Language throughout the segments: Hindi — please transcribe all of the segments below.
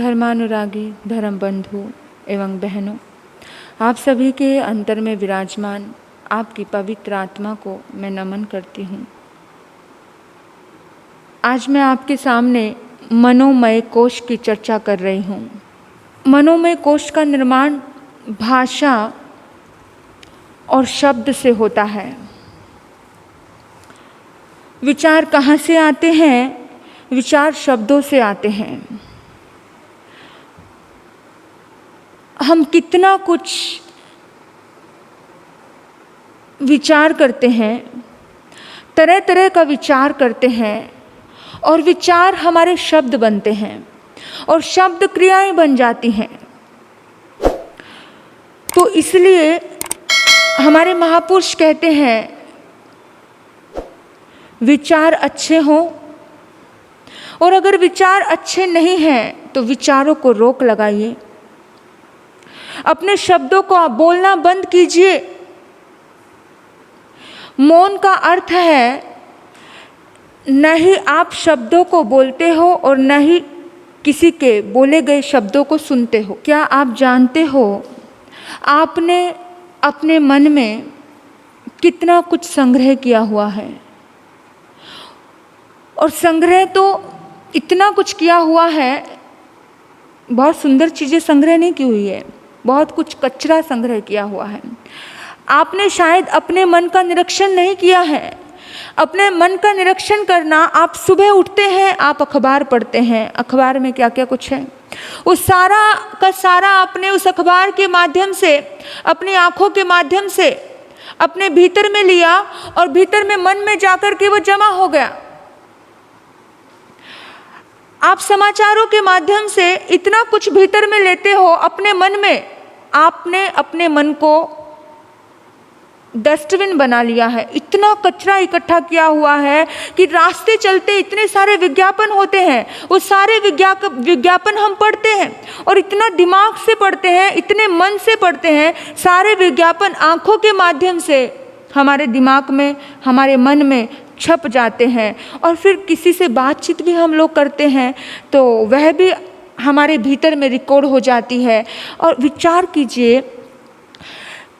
धर्मानुरागी धर्म बंधु एवं बहनों, आप सभी के अंतर में विराजमान आपकी पवित्र आत्मा को मैं नमन करती हूँ। आज मैं आपके सामने मनोमय कोश की चर्चा कर रही हूँ। मनोमय कोश का निर्माण भाषा और शब्द से होता है। विचार कहाँ से आते हैं? विचार शब्दों से आते हैं। हम कितना कुछ विचार करते हैं, तरह तरह का विचार करते हैं और विचार हमारे शब्द बनते हैं और शब्द क्रियाएं बन जाती हैं। तो इसलिए हमारे महापुरुष कहते हैं विचार अच्छे हों, और अगर विचार अच्छे नहीं हैं तो विचारों को रोक लगाइए। अपने शब्दों को आप बोलना बंद कीजिए। मौन का अर्थ है न ही आप शब्दों को बोलते हो और न ही किसी के बोले गए शब्दों को सुनते हो। क्या आप जानते हो आपने अपने मन में कितना कुछ संग्रह किया हुआ है? और संग्रह तो इतना कुछ किया हुआ है, बहुत सुंदर चीज़ें संग्रह नहीं की हुई है, बहुत कुछ कचरा संग्रह किया हुआ है। आपने शायद अपने मन का निरीक्षण नहीं किया है। अपने मन का निरीक्षण करना, आप सुबह उठते हैं, आप अखबार पढ़ते हैं, अखबार में क्या क्या कुछ है, उस सारा का सारा आपने उस अखबार के माध्यम से, अपनी आँखों के माध्यम से अपने भीतर में लिया और भीतर में मन में जाकर के वो जमा हो गया। आप समाचारों के माध्यम से इतना कुछ भीतर में लेते हो अपने मन में। आपने अपने मन को डस्टबिन बना लिया है। इतना कचरा इकट्ठा किया हुआ है कि रास्ते चलते इतने सारे विज्ञापन होते हैं, वो सारे विज्ञापन हम पढ़ते हैं और इतना दिमाग से पढ़ते हैं, इतने मन से पढ़ते हैं। सारे विज्ञापन आँखों के माध्यम से हमारे दिमाग में, हमारे मन में छप जाते हैं और फिर किसी से बातचीत भी हम लोग करते हैं तो वह भी हमारे भीतर में रिकॉर्ड हो जाती है। और विचार कीजिए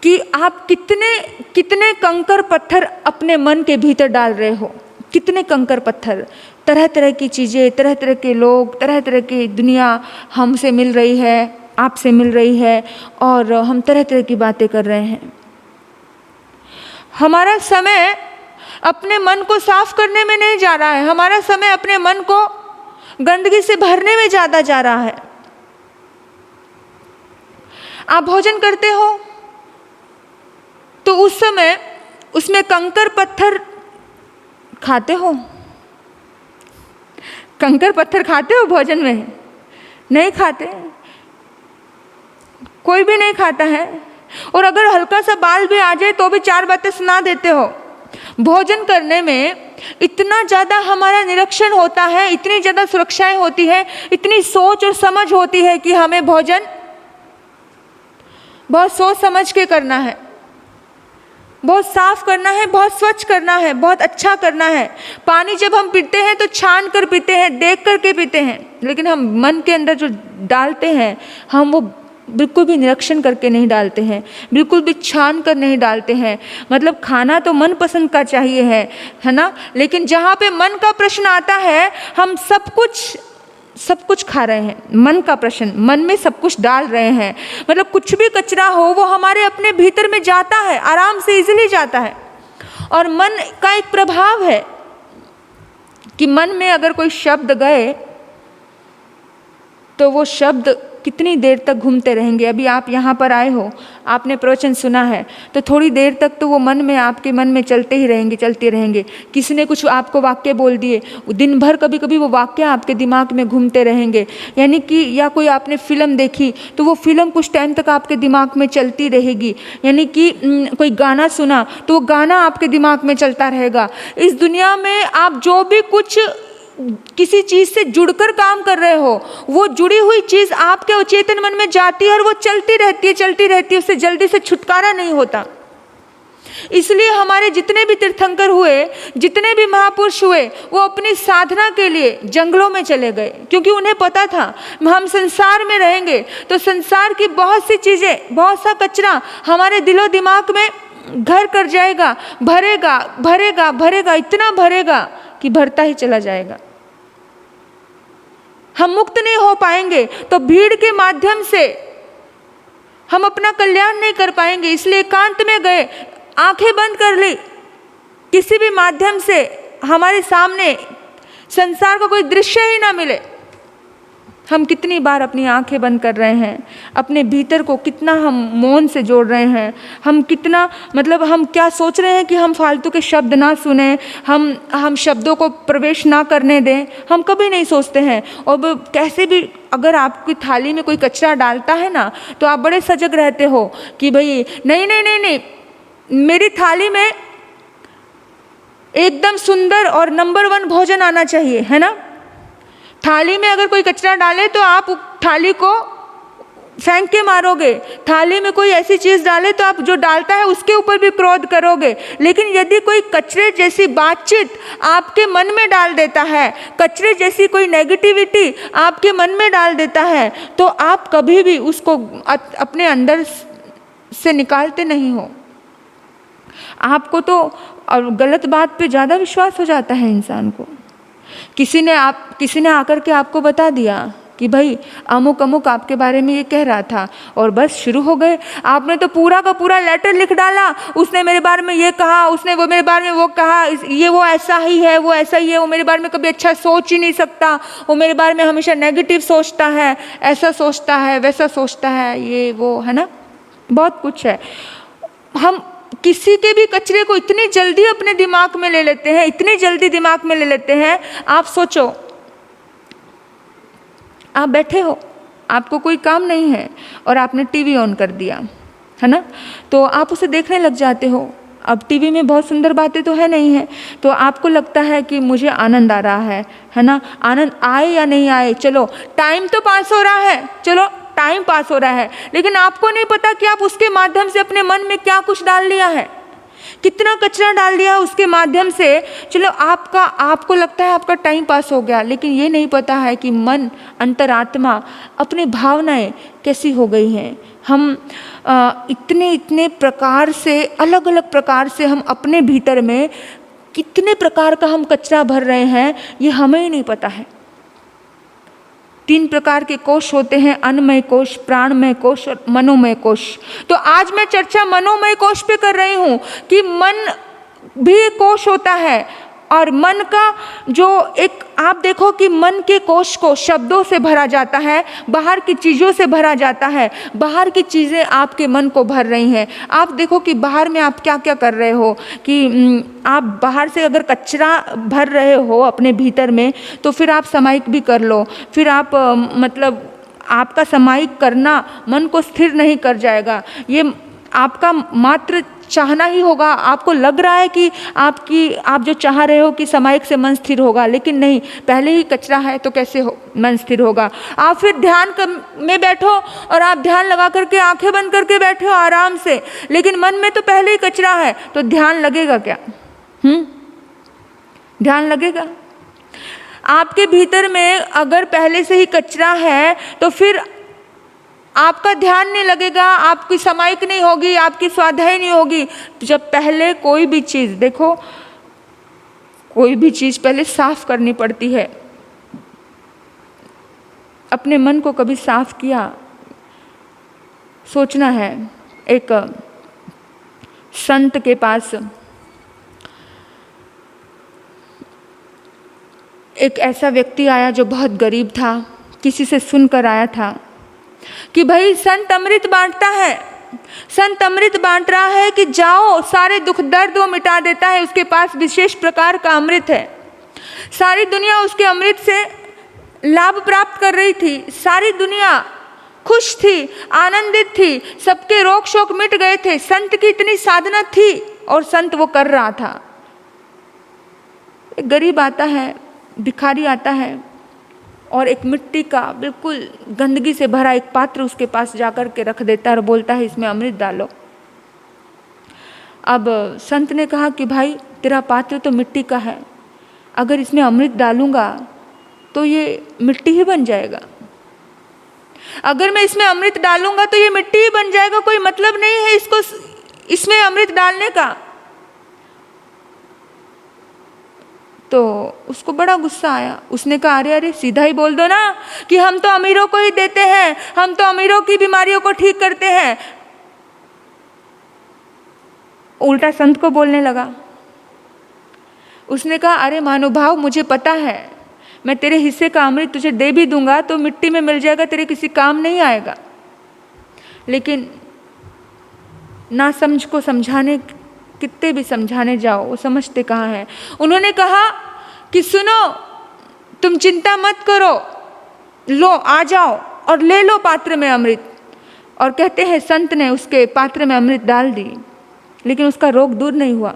कि आप कितने कंकर पत्थर अपने मन के भीतर डाल रहे हो। कितने कंकर पत्थर, तरह तरह की चीज़ें, तरह तरह के लोग, तरह तरह की दुनिया हमसे मिल रही है, आपसे मिल रही है और हम तरह तरह की बातें कर रहे हैं। हमारा समय अपने मन को साफ करने में नहीं जा रहा है, हमारा समय अपने मन को गंदगी से भरने में ज़्यादा जा रहा है। आप भोजन करते हो तो उस समय उसमें कंकर पत्थर खाते हो? कंकर पत्थर खाते हो भोजन में? नहीं खाते, कोई भी नहीं खाता है। और अगर हल्का सा बाल भी आ जाए तो भी चार बातें सुना देते हो। भोजन करने में इतना ज़्यादा हमारा निरीक्षण होता है, इतनी ज़्यादा सुरक्षाएं होती है, इतनी सोच और समझ होती है कि हमें भोजन बहुत सोच समझ के करना है, बहुत साफ करना है, बहुत स्वच्छ करना है, बहुत अच्छा करना है। पानी जब हम पीते हैं तो छान कर पीते हैं, देख कर के पीते हैं, लेकिन हम मन के अंदर जो डालते हैं हम वो बिल्कुल भी निरीक्षण करके नहीं डालते हैं, बिल्कुल भी छान कर नहीं डालते हैं। मतलब खाना तो मन पसंद का चाहिए है ना, लेकिन जहाँ पे मन का प्रश्न आता है हम सब कुछ खा रहे हैं। मन का प्रश्न, मन में सब कुछ डाल रहे हैं। मतलब कुछ भी कचरा हो वो हमारे अपने भीतर में जाता है, आराम से इजीली जाता है। और मन का एक प्रभाव है कि मन में अगर कोई शब्द गए तो वो शब्द कितनी देर तक घूमते रहेंगे। अभी आप यहाँ पर आए हो, आपने प्रवचन सुना है तो थोड़ी देर तक तो वो मन में, आपके मन में चलते ही रहेंगे, चलते रहेंगे। किसी ने कुछ आपको वाक्य बोल दिए, दिन भर कभी कभी वो वाक्य आपके दिमाग में घूमते रहेंगे। यानी कि या कोई आपने फिल्म देखी तो वो फिल्म कुछ टाइम तक आपके दिमाग में चलती रहेगी। यानी कि कोई गाना सुना तो वो गाना आपके दिमाग में चलता रहेगा। इस दुनिया में आप जो भी कुछ किसी चीज़ से जुड़कर काम कर रहे हो, वो जुड़ी हुई चीज़ आपके अचेतन मन में जाती है और वो चलती रहती है, उससे जल्दी से छुटकारा नहीं होता। इसलिए हमारे जितने भी तीर्थंकर हुए, जितने भी महापुरुष हुए, वो अपनी साधना के लिए जंगलों में चले गए, क्योंकि उन्हें पता था हम संसार में रहेंगे तो संसार की बहुत सी चीज़ें, बहुत सा कचरा हमारे दिलो दिमाग में घर कर जाएगा, भरेगा भरेगा भरेगा, इतना भरेगा कि भरता ही चला जाएगा। हम मुक्त नहीं हो पाएंगे तो भीड़ के माध्यम से हम अपना कल्याण नहीं कर पाएंगे। इसलिए एकांत में गए, आंखें बंद कर ली, किसी भी माध्यम से हमारे सामने संसार का कोई दृश्य ही ना मिले। हम कितनी बार अपनी आंखें बंद कर रहे हैं, अपने भीतर को कितना हम मौन से जोड़ रहे हैं, हम कितना हम क्या सोच रहे हैं कि हम फालतू के शब्द ना सुने, हम शब्दों को प्रवेश ना करने दें, हम कभी नहीं सोचते हैं। और कैसे भी अगर आपकी थाली में कोई कचरा डालता है ना, तो आप बड़े सजग रहते हो कि भाई नहीं नहीं नहीं नहीं, मेरी थाली में एकदम सुंदर और नंबर 1 भोजन आना चाहिए, है ना। थाली में अगर कोई कचरा डाले तो आप थाली को फेंक के मारोगे, थाली में कोई ऐसी चीज़ डाले तो आप जो डालता है उसके ऊपर भी क्रोध करोगे। लेकिन यदि कोई कचरे जैसी बातचीत आपके मन में डाल देता है, कचरे जैसी कोई नेगेटिविटी आपके मन में डाल देता है, तो आप कभी भी उसको अपने अंदर से निकालते नहीं हो। आपको तो और गलत बात पे ज़्यादा विश्वास हो जाता है इंसान को। किसी ने आकर के आपको बता दिया कि भाई अमुक अमुक आपके बारे में ये कह रहा था, और बस शुरू हो गए। आपने तो पूरा का पूरा लेटर लिख डाला, उसने मेरे बारे में ये कहा, उसने वो मेरे बारे में वो कहा, ये वो ऐसा ही है, वो ऐसा ही है, वो मेरे बारे में कभी अच्छा सोच ही नहीं सकता, वो मेरे बारे में हमेशा नेगेटिव सोचता है, ऐसा सोचता है, वैसा सोचता है, ये वो, है ना, बहुत कुछ है। हम किसी के भी कचरे को इतनी जल्दी अपने दिमाग में ले लेते हैं, इतनी जल्दी दिमाग में ले लेते हैं। आप सोचो, आप बैठे हो, आपको कोई काम नहीं है और आपने टीवी ऑन कर दिया, है ना, तो आप उसे देखने लग जाते हो। अब टीवी में बहुत सुंदर बातें तो है नहीं है, तो आपको लगता है कि मुझे आनंद आ रहा है ना, आनंद आए या नहीं आए, चलो टाइम तो पास हो रहा है, चलो टाइम पास हो रहा है। लेकिन आपको नहीं पता कि आप उसके माध्यम से अपने मन में क्या कुछ डाल लिया है, कितना कचरा डाल दिया उसके माध्यम से। चलो आपको लगता है आपका टाइम पास हो गया, लेकिन ये नहीं पता है कि मन, अंतरात्मा, अपनी भावनाएं कैसी हो गई हैं। हम इतने प्रकार से, अलग अलग प्रकार से हम अपने भीतर में कितने प्रकार का हम कचरा भर रहे हैं, ये हमें ही नहीं पता है। 3 प्रकार के कोश होते हैं, अन्नमय कोश, प्राणमय कोश और मनोमय कोश। तो आज मैं चर्चा मनोमय कोश पे कर रही हूँ कि मन भी एक कोश होता है, और मन का जो एक, आप देखो कि मन के कोश को शब्दों से भरा जाता है, बाहर की चीज़ों से भरा जाता है, बाहर की चीज़ें आपके मन को भर रही हैं। आप देखो कि बाहर में आप क्या क्या कर रहे हो, कि आप बाहर से अगर कचरा भर रहे हो अपने भीतर में, तो फिर आप समाहिक भी कर लो, फिर आप आपका समाहिक करना मन को स्थिर नहीं कर जाएगा, ये आपका मात्र चाहना ही होगा। आपको लग रहा है कि आप जो चाह रहे हो कि समाहिक से मन स्थिर होगा, लेकिन नहीं, पहले ही कचरा है तो कैसे मन स्थिर होगा। आप फिर ध्यान में बैठो और आप ध्यान लगा करके आंखें बंद करके बैठे हो आराम से, लेकिन मन में तो पहले ही कचरा है, तो ध्यान लगेगा क्या? ध्यान लगेगा? आपके भीतर में अगर पहले से ही कचरा है तो फिर आपका ध्यान नहीं लगेगा, आपकी समाहिक नहीं होगी, आपकी स्वाध्याय नहीं होगी। जब पहले कोई भी चीज़, देखो कोई भी चीज़ पहले साफ करनी पड़ती है। अपने मन को कभी साफ किया? सोचना है। एक संत के पास एक ऐसा व्यक्ति आया जो बहुत गरीब था, किसी से सुनकर आया था कि भाई संत अमृत बांटता है, संत अमृत बांट रहा है कि जाओ, सारे दुख दर्द वो मिटा देता है, उसके पास विशेष प्रकार का अमृत है। सारी दुनिया उसके अमृत से लाभ प्राप्त कर रही थी, सारी दुनिया खुश थी, आनंदित थी, सबके रोग शोक मिट गए थे। संत की इतनी साधना थी और संत वो कर रहा था। एक गरीब आता है, भिखारी आता है और एक मिट्टी का बिल्कुल गंदगी से भरा एक पात्र उसके पास जाकर के रख देता है और बोलता है इसमें अमृत डालो। अब संत ने कहा कि भाई तेरा पात्र तो मिट्टी का है, अगर इसमें अमृत डालूंगा तो ये मिट्टी ही बन जाएगा। अगर मैं इसमें अमृत डालूंगा तो ये मिट्टी ही बन जाएगा, कोई मतलब नहीं है इसमें अमृत डालने का। तो उसको बड़ा गुस्सा आया। उसने कहा अरे अरे सीधा ही बोल दो ना कि हम तो अमीरों को ही देते हैं, हम तो अमीरों की बीमारियों को ठीक करते हैं। उल्टा संत को बोलने लगा। उसने कहा अरे महानुभाव, मुझे पता है, मैं तेरे हिस्से का अमृत तुझे दे भी दूंगा तो मिट्टी में मिल जाएगा, तेरे किसी काम नहीं आएगा। लेकिन ना समझ को समझाने, कितने भी समझाने जाओ वो समझते कहाँ हैं। उन्होंने कहा कि सुनो, तुम चिंता मत करो, लो आ जाओ और ले लो पात्र में अमृत। और कहते हैं संत ने उसके पात्र में अमृत डाल दी, लेकिन उसका रोग दूर नहीं हुआ,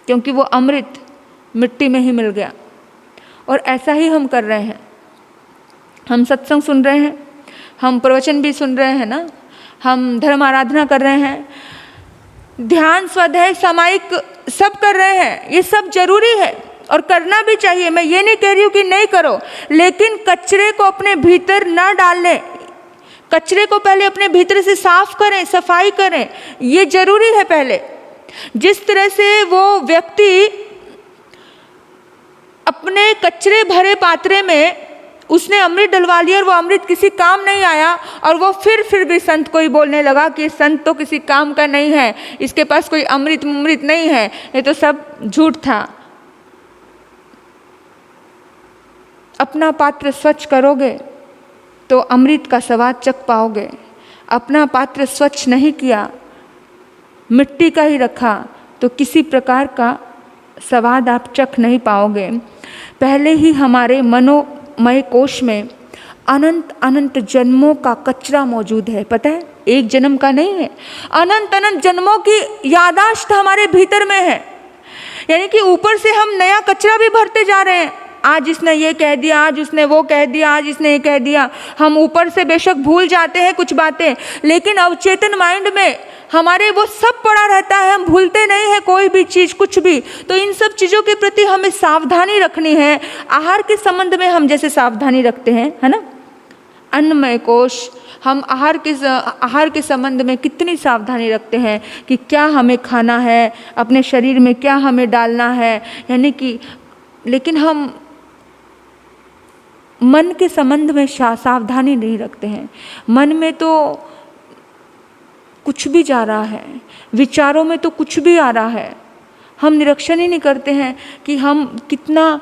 क्योंकि वो अमृत मिट्टी में ही मिल गया। और ऐसा ही हम कर रहे हैं। हम सत्संग सुन रहे हैं, हम प्रवचन भी सुन रहे हैं ना, हम धर्म आराधना कर रहे हैं, ध्यान स्वाध्याय सामायिक सब कर रहे हैं। ये सब जरूरी है और करना भी चाहिए। मैं ये नहीं कह रही हूँ कि नहीं करो, लेकिन कचरे को अपने भीतर ना डालने, कचरे को पहले अपने भीतर से साफ करें, सफाई करें, ये जरूरी है। पहले जिस तरह से वो व्यक्ति अपने कचरे भरे पात्रे में उसने अमृत डलवा लिया और वो अमृत किसी काम नहीं आया, और वो फिर भी संत को ही बोलने लगा कि संत तो किसी काम का नहीं है, इसके पास कोई अमृत नहीं है, ये तो सब झूठ था। अपना पात्र स्वच्छ करोगे तो अमृत का स्वाद चख पाओगे। अपना पात्र स्वच्छ नहीं किया, मिट्टी का ही रखा, तो किसी प्रकार का स्वाद आप चख नहीं पाओगे। पहले ही हमारे मनोमय कोश में अनंत अनंत जन्मों का कचरा मौजूद है। पता है, एक जन्म का नहीं है, अनंत अनंत जन्मों की यादाश्त हमारे भीतर में है। यानी कि ऊपर से हम नया कचरा भी भरते जा रहे हैं। आज इसने ये कह दिया, आज उसने वो कह दिया, आज इसने ये कह दिया। हम ऊपर से बेशक भूल जाते हैं कुछ बातें, लेकिन अवचेतन माइंड में हमारे वो सब पड़ा रहता है, हम भूलते नहीं है कोई भी चीज़, कुछ भी। तो इन सब चीज़ों के प्रति हमें सावधानी रखनी है। आहार के संबंध में हम जैसे सावधानी रखते हैं, है ना, अन्नमय कोश, हम आहार के संबंध में कितनी सावधानी रखते हैं कि क्या हमें खाना है, अपने शरीर में क्या हमें डालना है। यानी कि लेकिन हम मन के संबंध में सावधानी नहीं रखते हैं। मन में तो कुछ भी जा रहा है, विचारों में तो कुछ भी आ रहा है, हम निरीक्षण ही नहीं करते हैं कि हम कितना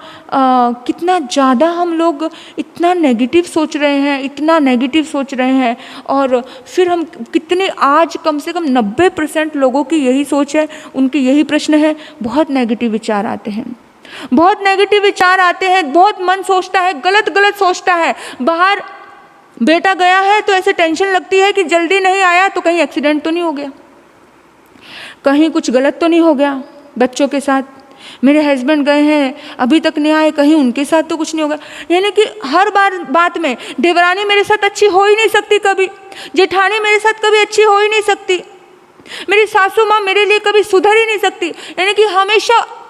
ज़्यादा हम लोग इतना नेगेटिव सोच रहे हैं, इतना नेगेटिव सोच रहे हैं। और फिर हम कितने, आज कम से कम 90% लोगों की यही सोच है, उनकी यही प्रश्न है, बहुत नेगेटिव विचार आते हैं, बहुत नेगेटिव विचार आते हैं, बहुत मन सोचता है, गलत गलत सोचता है। बाहर बेटा गया है तो ऐसे टेंशन लगती है कि जल्दी नहीं आया तो कहीं एक्सीडेंट तो नहीं हो गया, कहीं कुछ गलत तो नहीं हो गया बच्चों के साथ। मेरे हस्बैंड गए हैं अभी तक नहीं आए, कहीं उनके साथ तो कुछ नहीं होगा। यानी कि हर बात में देवरानी मेरे साथ अच्छी हो ही नहीं सकती, कभी जेठानी मेरे साथ कभी अच्छी हो ही नहीं सकती, मेरी सासू माँ मेरे लिए कभी सुधर ही नहीं सकती। यानी कि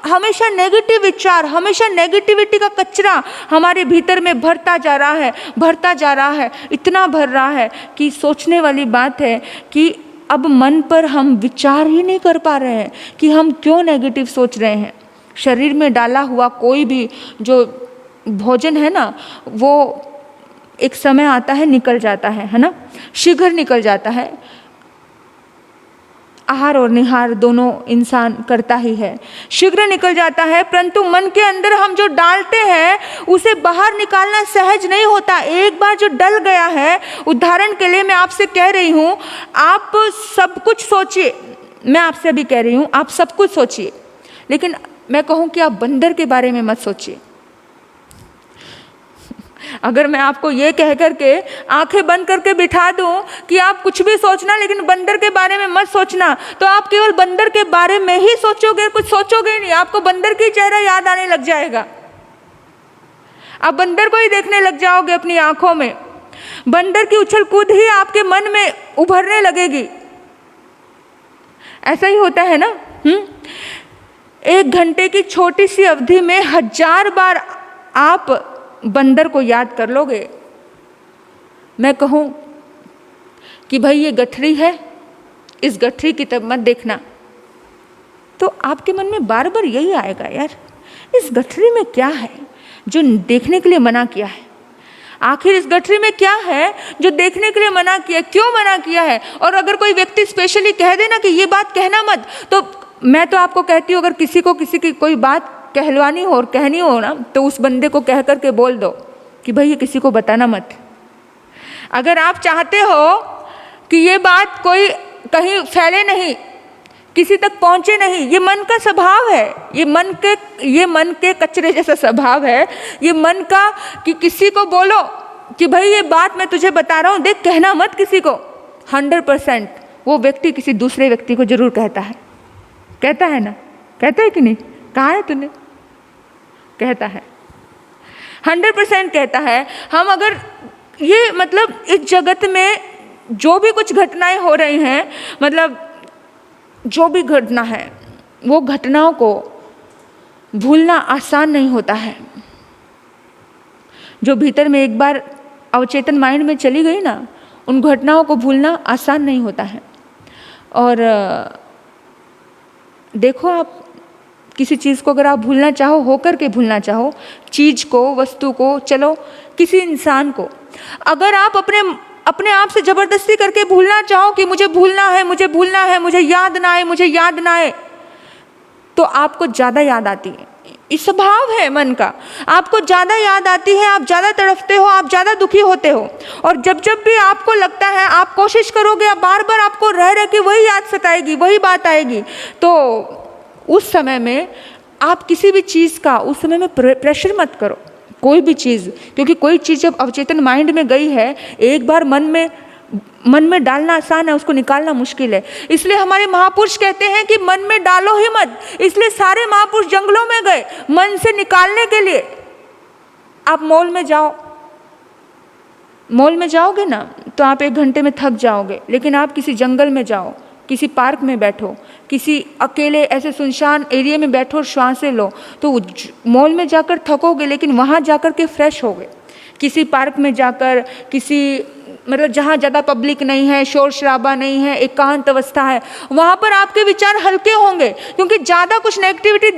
हमेशा नेगेटिव विचार, हमेशा नेगेटिविटी का कचरा हमारे भीतर में भरता जा रहा है, इतना भर रहा है कि सोचने वाली बात है कि अब मन पर हम विचार ही नहीं कर पा रहे हैं कि हम क्यों नेगेटिव सोच रहे हैं। शरीर में डाला हुआ कोई भी जो भोजन है ना, वो एक समय आता है निकल जाता है ना, शीघ्र निकल जाता है। आहार और निहार दोनों इंसान करता ही है, शीघ्र निकल जाता है, परंतु मन के अंदर हम जो डालते हैं उसे बाहर निकालना सहज नहीं होता। एक बार जो डल गया है, उदाहरण के लिए मैं आपसे कह रही हूँ, आप सब कुछ सोचिए, मैं आपसे भी कह रही हूँ आप सब कुछ सोचिए, लेकिन मैं कहूँ कि आप बंदर के बारे में मत सोचिए। अगर मैं आपको ये कह करके आंखें बंद करके बिठा दूं कि आप कुछ भी सोचना लेकिन बंदर के बारे में मत सोचना, तो आप केवल बंदर के बारे में ही सोचोगे, कुछ सोचोगे ही नहीं। आपको बंदर की चेहरा याद आने लग जाएगा, आप बंदर को ही देखने लग जाओगे अपनी आंखों में, बंदर की उछल कूद ही आपके मन में उभरने लगेगी। ऐसा ही होता है ना। 1 घंटे की छोटी सी अवधि में 1000 बार आप बंदर को याद कर लोगे। मैं कहूँ कि भाई ये गठरी है, इस गठरी की तरफ मत देखना, तो आपके मन में बार बार यही आएगा, यार इस गठरी में क्या है जो देखने के लिए मना किया है, आखिर इस गठरी में क्या है जो देखने के लिए मना किया, क्यों मना किया है। और अगर कोई व्यक्ति स्पेशली कह देना कि ये बात कहना मत, तो मैं तो आपको कहती हूँ, अगर किसी को किसी की कोई बात कहलवानी हो और कहनी हो ना, तो उस बंदे को कह करके बोल दो कि भाई ये किसी को बताना मत। अगर आप चाहते हो कि ये बात कोई कहीं फैले नहीं, किसी तक पहुंचे नहीं, ये मन का स्वभाव है, ये मन के कचरे जैसा स्वभाव है, ये मन का कि किसी को बोलो कि भाई ये बात मैं तुझे बता रहा हूँ, देख कहना मत किसी को। 100% वो व्यक्ति किसी दूसरे व्यक्ति को जरूर कहता है ना, कहता है कि नहीं, कहा है तूने, कहता है, 100% कहता है। हम अगर ये मतलब इस जगत में जो भी कुछ घटनाएं हो रही हैं, मतलब जो भी घटना है, वो घटनाओं को भूलना आसान नहीं होता है। जो भीतर में एक बार अवचेतन माइंड में चली गई ना, उन घटनाओं को भूलना आसान नहीं होता है। और देखो, आप किसी चीज़ को अगर आप भूलना चाहो, होकर के भूलना चाहो, चीज़ को, वस्तु को, चलो किसी इंसान को, अगर आप अपने आप से जबरदस्ती करके भूलना चाहो कि मुझे भूलना है, मुझे याद ना आए, तो आपको ज़्यादा याद आती है। इस स्वभाव है मन का, आपको ज़्यादा याद आती है, आप ज़्यादा तड़फते हो, आप ज़्यादा दुखी होते हो। और जब भी आपको लगता है, आप कोशिश करोगे, बार बार आपको रह के वही याद सताएगी, वही बात आएगी, तो उस समय में आप किसी भी चीज़ का उस समय में प्रेशर मत करो, कोई भी चीज़, क्योंकि कोई चीज़ जब अवचेतन माइंड में गई है, एक बार मन में डालना आसान है, उसको निकालना मुश्किल है। इसलिए हमारे महापुरुष कहते हैं कि मन में डालो ही मत। इसलिए सारे महापुरुष जंगलों में गए मन से निकालने के लिए। आप मॉल में जाओगे ना, तो आप 1 घंटे में थक जाओगे, लेकिन आप किसी जंगल में जाओ, किसी पार्क में बैठो, किसी अकेले ऐसे सुनसान एरिया में बैठो और श्वासें लो, तो मॉल में जाकर थकोगे, लेकिन वहाँ जाकर के फ्रेश होगे। किसी पार्क में जाकर, किसी मतलब जहाँ ज़्यादा पब्लिक नहीं है, शोर शराबा नहीं है, एकांत अवस्था है, वहाँ पर आपके विचार हल्के होंगे, क्योंकि ज़्यादा कुछ नेगेटिविटी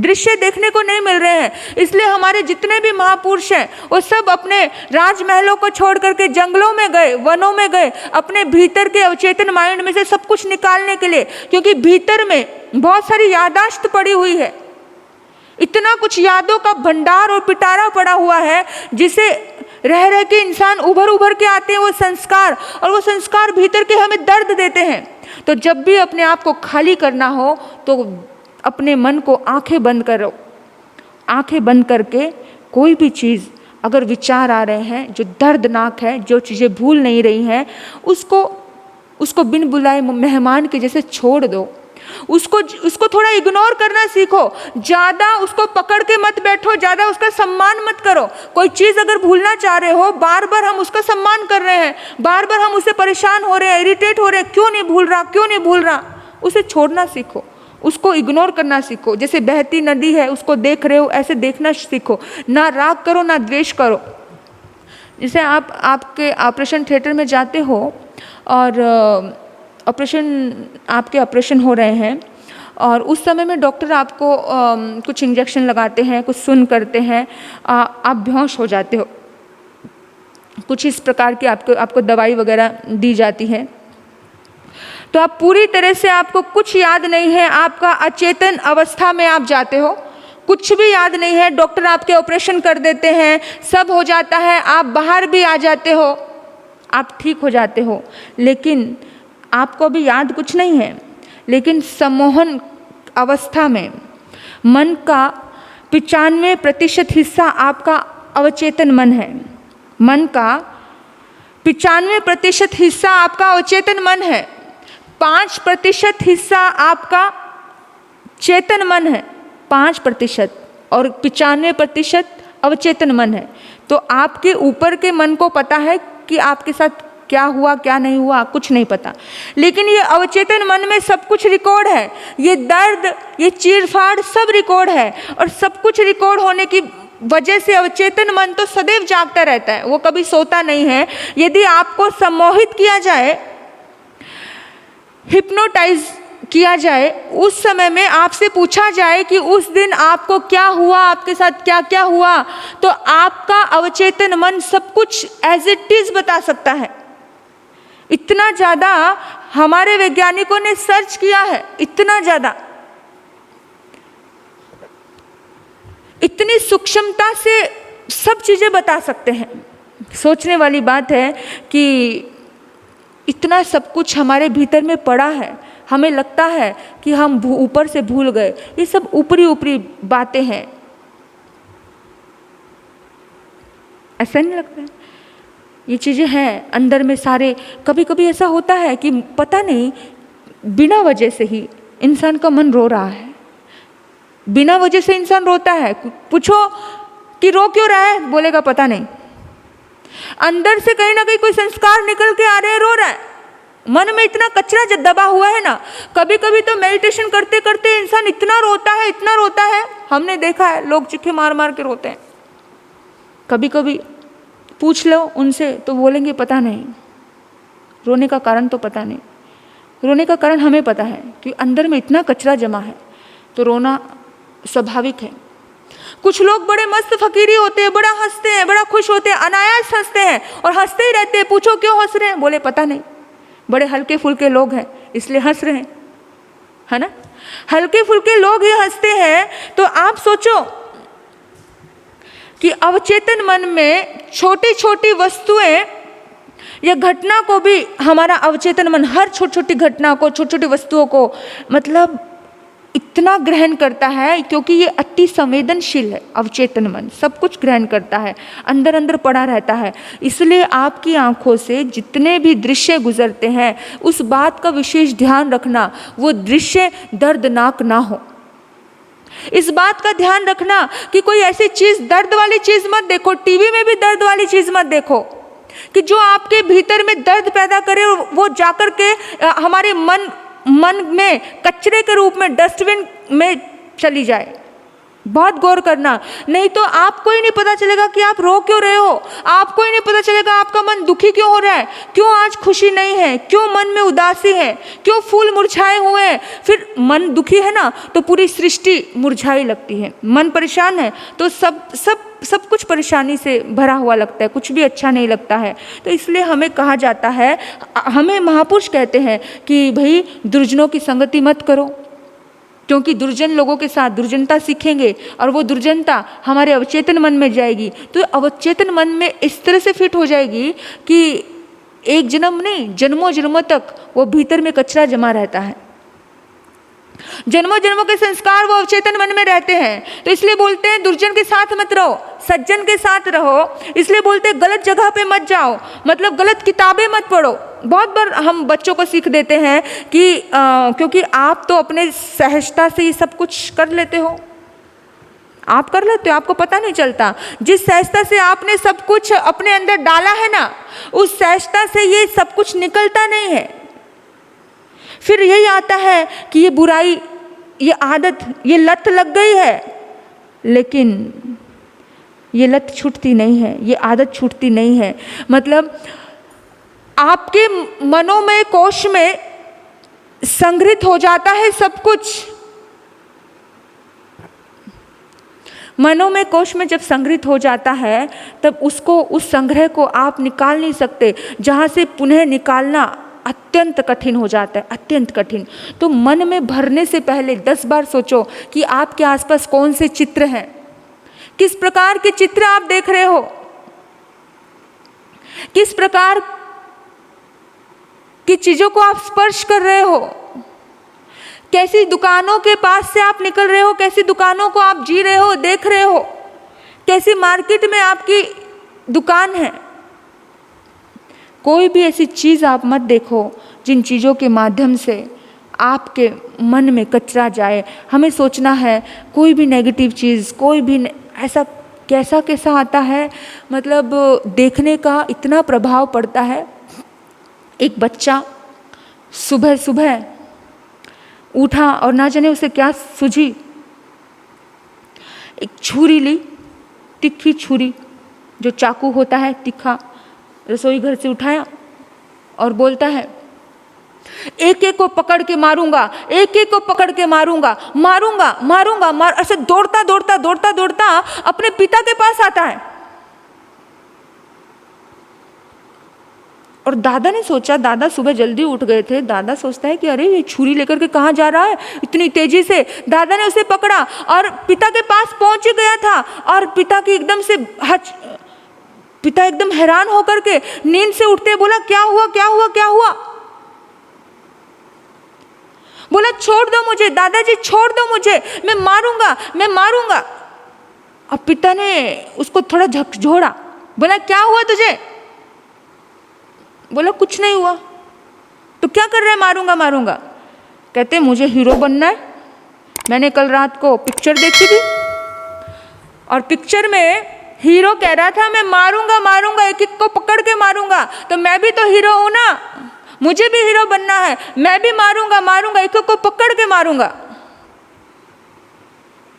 दृश्य देखने को नहीं मिल रहे हैं। इसलिए हमारे जितने भी महापुरुष हैं, वो सब अपने राजमहलों को छोड़ करके जंगलों में गए, वनों में गए, अपने भीतर के अवचेतन माइंड में से सब कुछ निकालने के लिए, क्योंकि भीतर में बहुत सारी यादाश्त पड़ी हुई है। इतना कुछ यादों का भंडार और पिटारा पड़ा हुआ है, जिसे रह के इंसान उभर के आते हैं वो संस्कार, और वो संस्कार भीतर के हमें दर्द देते हैं। तो जब भी अपने आप को खाली करना हो, तो अपने मन को आंखें बंद करो, आंखें बंद करके कोई भी चीज़, अगर विचार आ रहे हैं जो दर्दनाक है, जो चीज़ें भूल नहीं रही हैं, उसको बिन बुलाए मेहमान के जैसे छोड़ दो। उसको थोड़ा इग्नोर करना सीखो, ज़्यादा उसको पकड़ के मत बैठो, ज़्यादा उसका सम्मान मत करो। कोई चीज़ अगर भूलना चाह रहे हो, बार बार हम उसका सम्मान कर रहे हैं, बार बार हम उससे परेशान हो रहे हैं, इरिटेट हो रहे हैं, क्यों नहीं भूल रहा, उसे छोड़ना सीखो, उसको इग्नोर करना सीखो। जैसे बहती नदी है, उसको देख रहे हो, ऐसे देखना सीखो, ना राग करो ना द्वेष करो। जैसे आपके ऑपरेशन थिएटर में जाते हो और आपके ऑपरेशन हो रहे हैं, और उस समय में डॉक्टर आपको कुछ इंजेक्शन लगाते हैं, कुछ सुन करते हैं, आप बेहोश हो जाते हो, कुछ इस प्रकार की आपको दवाई वगैरह दी जाती है। तो आप पूरी तरह से, आपको कुछ याद नहीं है, आपका अचेतन अवस्था में आप जाते हो, कुछ भी याद नहीं है, डॉक्टर आपके ऑपरेशन कर देते हैं, सब हो जाता है, आप बाहर भी आ जाते हो, आप ठीक हो जाते हो, लेकिन आपको अभी याद कुछ नहीं है। लेकिन सम्मोहन अवस्था में मन का 95% हिस्सा आपका अवचेतन मन है। मन का 95% हिस्सा आपका अवचेतन मन है, 5% हिस्सा आपका चेतन मन है, 5%, और 95% अवचेतन मन है। तो आपके ऊपर के मन को पता है कि आपके साथ क्या हुआ क्या नहीं हुआ कुछ नहीं पता। लेकिन ये अवचेतन मन में सब कुछ रिकॉर्ड है, ये दर्द, ये चीरफाड़ सब रिकॉर्ड है। और सब कुछ रिकॉर्ड होने की वजह से अवचेतन मन तो सदैव जागता रहता है, वो कभी सोता नहीं है। यदि आपको सम्मोहित किया जाए, हिप्नोटाइज किया जाए, उस समय में आपसे पूछा जाए कि उस दिन आपको क्या हुआ, आपके साथ क्या क्या हुआ, तो आपका अवचेतन मन सब कुछ एज इट इज बता सकता है। इतना ज़्यादा हमारे वैज्ञानिकों ने सर्च किया है, इतना ज़्यादा, इतनी सूक्ष्मता से सब चीज़ें बता सकते हैं। सोचने वाली बात है कि इतना सब कुछ हमारे भीतर में पड़ा है, हमें लगता है कि हम ऊपर से भूल गए। ये सब ऊपरी ऊपरी बातें हैं, ऐसा नहीं लगता है? ये चीज़ें हैं अंदर में सारे। कभी कभी ऐसा होता है कि पता नहीं बिना वजह से ही इंसान का मन रो रहा है, बिना वजह से इंसान रोता है। पूछो कि रो क्यों रहा है, बोलेगा पता नहीं। अंदर से कहीं ना कहीं कोई संस्कार निकल के आ रहे हैं, रो रहा है। मन में इतना कचरा जब दबा हुआ है ना, कभी कभी तो मेडिटेशन करते करते इंसान इतना रोता है, इतना रोता है। हमने देखा है लोग चिक्के मार मार के रोते हैं। कभी कभी पूछ लो उनसे तो बोलेंगे पता नहीं, रोने का कारण तो पता नहीं। रोने का कारण हमें पता है कि अंदर में इतना कचरा जमा है, तो रोना स्वाभाविक है। कुछ लोग बड़े मस्त फकीरी होते हैं, बड़ा हंसते हैं, बड़ा खुश होते हैं, अनायास हंसते हैं और हंसते ही रहते हैं। पूछो क्यों हंस रहे हैं, बोले पता नहीं, बड़े हल्के फुल्के लोग हैं इसलिए हंस रहे हैं, है ना। हल्के फुल्के लोग ही हंसते हैं। तो आप सोचो कि अवचेतन मन में छोटी छोटी वस्तुएं या घटना को भी हमारा अवचेतन मन हर छोटी छोटी घटना को, छोटी छोटी वस्तुओं को मतलब इतना ग्रहण करता है, क्योंकि ये अति संवेदनशील है। अवचेतन मन सब कुछ ग्रहण करता है, अंदर अंदर पड़ा रहता है। इसलिए आपकी आंखों से जितने भी दृश्य गुजरते हैं, उस बात का विशेष ध्यान रखना वो दृश्य दर्दनाक ना हो। इस बात का ध्यान रखना कि कोई ऐसी चीज़, दर्द वाली चीज़ मत देखो। टीवी में भी दर्द वाली चीज़ मत देखो कि जो आपके भीतर में दर्द पैदा करे, वो जाकर के हमारे मन में कचरे के रूप में डस्टबिन में चली जाए। बहुत गौर करना, नहीं तो आपको ही नहीं पता चलेगा कि आप रो क्यों रहे हो, आपको ही नहीं पता चलेगा आपका मन दुखी क्यों हो रहा है, क्यों आज खुशी नहीं है, क्यों मन में उदासी है, क्यों फूल मुरझाए हुए हैं। फिर मन दुखी है ना तो पूरी सृष्टि मुरझाई लगती है। मन परेशान है तो सब कुछ परेशानी से भरा हुआ लगता है, कुछ भी अच्छा नहीं लगता है। तो इसलिए हमें कहा जाता है, हमें महापुरुष कहते हैं कि भाई दुर्जनों की संगति मत करो, क्योंकि दुर्जन लोगों के साथ दुर्जनता सीखेंगे और वो दुर्जनता हमारे अवचेतन मन में जाएगी। तो अवचेतन मन में इस तरह से फिट हो जाएगी कि एक जन्म नहीं, जन्मों जन्मों तक वो भीतर में कचरा जमा रहता है। जन्मों जन्मों के संस्कार वो अवचेतन मन में रहते हैं। तो इसलिए बोलते हैं दुर्जन के साथ मत रहो, सज्जन के साथ रहो। इसलिए बोलते हैं गलत जगह पे मत जाओ, मतलब गलत किताबें मत पढ़ो। बहुत बार हम बच्चों को सीख देते हैं कि क्योंकि आप तो अपने सहजता से ये सब कुछ कर लेते हो, आप कर लेते हो, आपको पता नहीं चलता। जिस सहजता से आपने सब कुछ अपने अंदर डाला है ना, उस सहजता से ये सब कुछ निकलता नहीं है। फिर यही आता है कि ये बुराई, ये आदत, ये लत लग गई है, लेकिन ये लत छूटती नहीं है, ये आदत छूटती नहीं है। मतलब आपके मनोमय कोश में संग्रहित हो जाता है सब कुछ। मनोमय कोश में जब संग्रहित हो जाता है तब उसको, उस संग्रह को आप निकाल नहीं सकते, जहाँ से पुनः निकालना अत्यंत कठिन हो जाता है, अत्यंत कठिन। तो मन में भरने से पहले 10 बार सोचो कि आपके आसपास कौन से चित्र हैं, किस प्रकार के चित्र आप देख रहे हो, किस प्रकार की चीज़ों को आप स्पर्श कर रहे हो, कैसी दुकानों के पास से आप निकल रहे हो, कैसी दुकानों को आप जी रहे हो, देख रहे हो, कैसी मार्केट में आपकी दुकान है। कोई भी ऐसी चीज़ आप मत देखो जिन चीज़ों के माध्यम से आपके मन में कचरा जाए। हमें सोचना है कोई भी नेगेटिव चीज़, कोई भी ऐसा कैसा आता है, मतलब देखने का इतना प्रभाव पड़ता है। एक बच्चा सुबह सुबह उठा और ना जाने उसे क्या सूझी, एक छुरी ली, तिखी छुरी, जो चाकू होता है तीखा, रसोई घर से उठाया और बोलता है एक एक को पकड़ के मारूंगा, एक एक को पकड़ के मारूंगा, मारूंगा मारूंगा ऐसे दौड़ता दौड़ता दौड़ता दौड़ता अपने पिता के पास आता है। और दादा ने सोचा, दादा सुबह जल्दी उठ गए थे, दादा सोचता है कि अरे ये छुरी लेकर के कहाँ जा रहा है इतनी तेजी से। दादा ने उसे पकड़ा और पिता के पास पहुंच गया था और पिता की एकदम से पिता एकदम हैरान होकर के नींद से उठते बोला क्या हुआ क्या हुआ क्या हुआ। बोला छोड़ दो मुझे दादाजी, छोड़ दो मुझे, मैं मारूंगा मैं मारूंगा। अब पिता ने उसको थोड़ा झकझोड़ा, बोला क्या हुआ तुझे। बोला कुछ नहीं हुआ। तो क्या कर रहा है मारूंगा मारूंगा। कहते मुझे हीरो बनना है। मैंने कल रात को पिक्चर देखी थी और पिक्चर में हीरो कह रहा था मैं मारूंगा मारूंगा, एक एक को पकड़ के मारूंगा, तो मैं भी तो हीरो हूं ना, मुझे भी हीरो बनना है, मैं भी मारूंगा मारूंगा, एक एक को पकड़ के मारूंगा।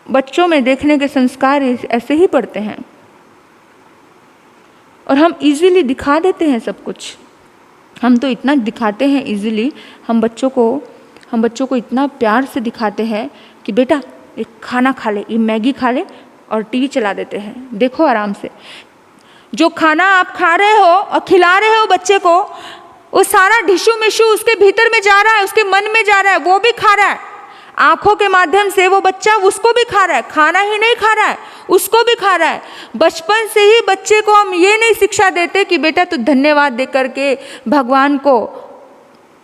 बच्चों में देखने के संस्कार ऐसे ही पड़ते हैं और हम इजीली दिखा देते हैं सब कुछ। हम तो इतना दिखाते हैं इजीली, हम बच्चों को इतना प्यार से दिखाते हैं कि बेटा एक खाना खा ले, ये मैगी खा ले, और टीवी चला देते हैं, देखो आराम से। जो खाना आप खा रहे हो और खिला रहे हो बच्चे को, वो सारा ढिशु मिशु उसके भीतर में जा रहा है, उसके मन में जा रहा है, वो भी खा रहा है। आंखों के माध्यम से वो बच्चा उसको भी खा रहा है, खाना ही नहीं खा रहा है, उसको भी खा रहा है। बचपन से ही बच्चे को हम ये नहीं शिक्षा देते कि बेटा तू धन्यवाद दे करके भगवान को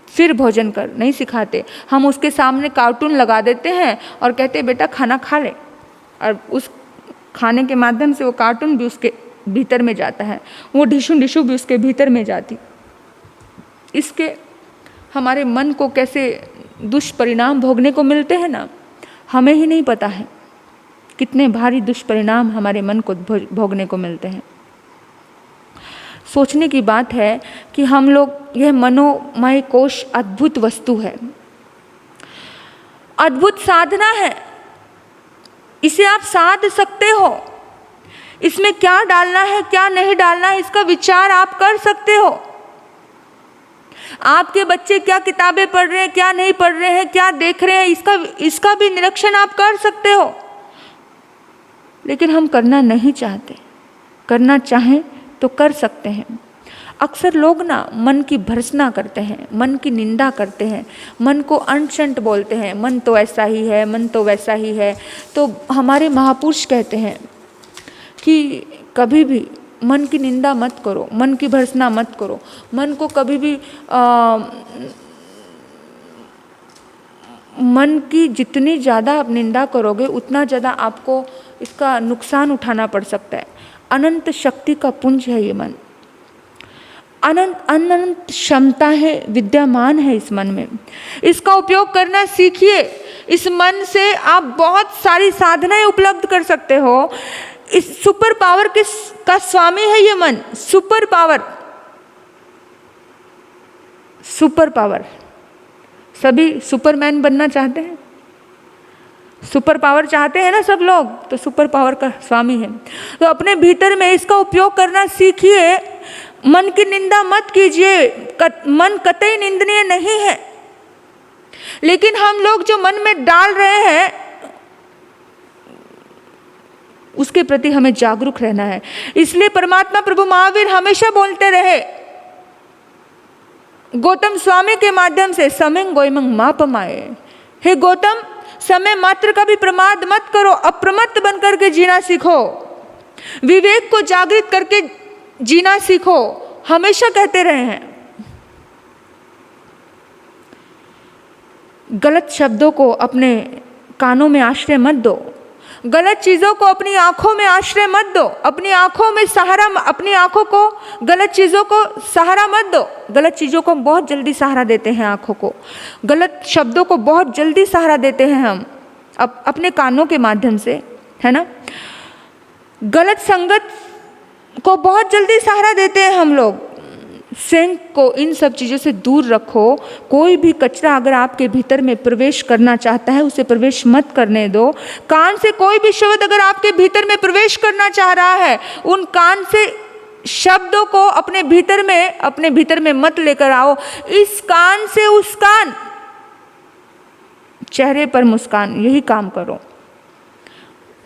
फिर भोजन कर, नहीं सिखाते। हम उसके सामने कार्टून लगा देते हैं और कहते बेटा खाना खा ले, और उस खाने के माध्यम से वो कार्टून भी उसके भीतर में जाता है, वो ढिशु भी उसके भीतर में जाती। इसके हमारे मन को कैसे दुष्परिणाम भोगने को मिलते हैं ना, हमें ही नहीं पता है कितने भारी दुष्परिणाम हमारे मन को भोगने को मिलते हैं। सोचने की बात है कि हम लोग, यह मनोमय कोश अद्भुत वस्तु है, अद्भुत साधना है, इसे आप साध सकते हो। इसमें क्या डालना है क्या नहीं डालना है इसका विचार आप कर सकते हो। आपके बच्चे क्या किताबें पढ़ रहे हैं, क्या नहीं पढ़ रहे हैं, क्या देख रहे हैं, इसका भी निरीक्षण आप कर सकते हो। लेकिन हम करना नहीं चाहते। करना चाहें तो कर सकते हैं। अक्सर लोग ना मन की भर्त्सना करते हैं, मन की निंदा करते हैं, मन को अनशंट बोलते हैं, मन तो ऐसा ही है, मन तो वैसा ही है। तो हमारे महापुरुष कहते हैं कि कभी भी मन की निंदा मत करो, मन की भर्त्सना मत करो, मन को कभी भी मन की जितनी ज़्यादा आप निंदा करोगे उतना ज़्यादा आपको इसका नुकसान उठाना पड़ सकता है। अनंत शक्ति का पुंज है ये मन, अनंत क्षमता है, विद्यमान है इस मन में। इसका उपयोग करना सीखिए। इस मन से आप बहुत सारी साधनाएं उपलब्ध कर सकते हो। इस सुपर पावर का स्वामी है ये मन। सुपर पावर सभी सुपरमैन बनना चाहते हैं, सुपर पावर चाहते हैं ना सब लोग, तो सुपर पावर का स्वामी है। तो अपने भीतर में इसका उपयोग करना सीखिए। मन की निंदा मत कीजिए, मन कतई निंदनीय नहीं है, लेकिन हम लोग जो मन में डाल रहे हैं उसके प्रति हमें जागरूक रहना है। इसलिए परमात्मा प्रभु महावीर हमेशा बोलते रहे गौतम स्वामी के माध्यम से, समें गोयमंग मापमाए। हे गौतम, समय मात्र का भी प्रमाद मत करो, अप्रमत्त बन करके जीना सीखो, विवेक को जागृत करके जीना सीखो, हमेशा कहते रहे हैं। गलत शब्दों को अपने कानों में आश्रय मत दो, गलत चीज़ों को अपनी आंखों में आश्रय मत दो, अपनी आंखों में सहारा, अपनी आंखों को गलत चीज़ों को सहारा मत दो। गलत चीज़ों को बहुत जल्दी सहारा देते हैं, आंखों को, गलत शब्दों को बहुत जल्दी सहारा देते हैं हम अपने कानों के माध्यम से, है ना। गलत संगत को बहुत जल्दी सहारा देते हैं हम लोग, सिंक को, इन सब चीज़ों से दूर रखो। कोई भी कचरा अगर आपके भीतर में प्रवेश करना चाहता है उसे प्रवेश मत करने दो। कान से कोई भी शब्द अगर आपके भीतर में प्रवेश करना चाह रहा है, उन कान से शब्दों को अपने भीतर में मत लेकर आओ। इस कान से उस कान, चेहरे पर मुस्कान, यही काम करो।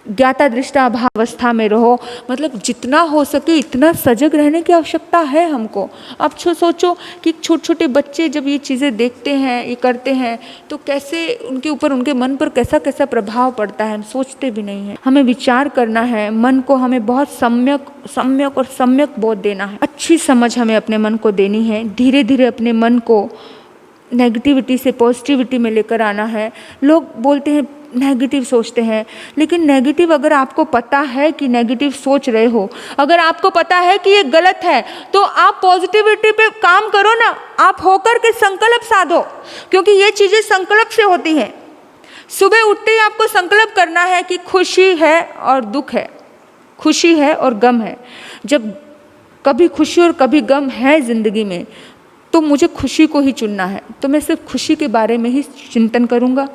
ज्ञाता दृष्टा भाव अवस्था में रहो, मतलब जितना हो सके इतना सजग रहने की आवश्यकता है हमको। अब सोचो कि छोटे छोटे बच्चे जब ये चीज़ें देखते हैं, ये करते हैं, तो कैसे उनके ऊपर, उनके मन पर कैसा कैसा प्रभाव पड़ता है, हम सोचते भी नहीं हैं। हमें विचार करना है, मन को हमें बहुत सम्यक बोध देना है, अच्छी समझ हमें अपने मन को देनी है। धीरे धीरे अपने मन को नेगेटिविटी से पॉजिटिविटी में लेकर आना है। लोग बोलते हैं नेगेटिव सोचते हैं, लेकिन नेगेटिव, अगर आपको पता है कि नेगेटिव सोच रहे हो, अगर आपको पता है कि ये गलत है, तो आप पॉजिटिविटी पे काम करो ना। आप होकर के संकल्प साधो, क्योंकि ये चीज़ें संकल्प से होती हैं। सुबह उठते ही आपको संकल्प करना है कि खुशी है और दुख है, खुशी है और गम है। जब कभी खुशी और कभी गम है ज़िंदगी में, तो मुझे खुशी को ही चुनना है, तो मैं सिर्फ खुशी के बारे में ही चिंतन करूँगा,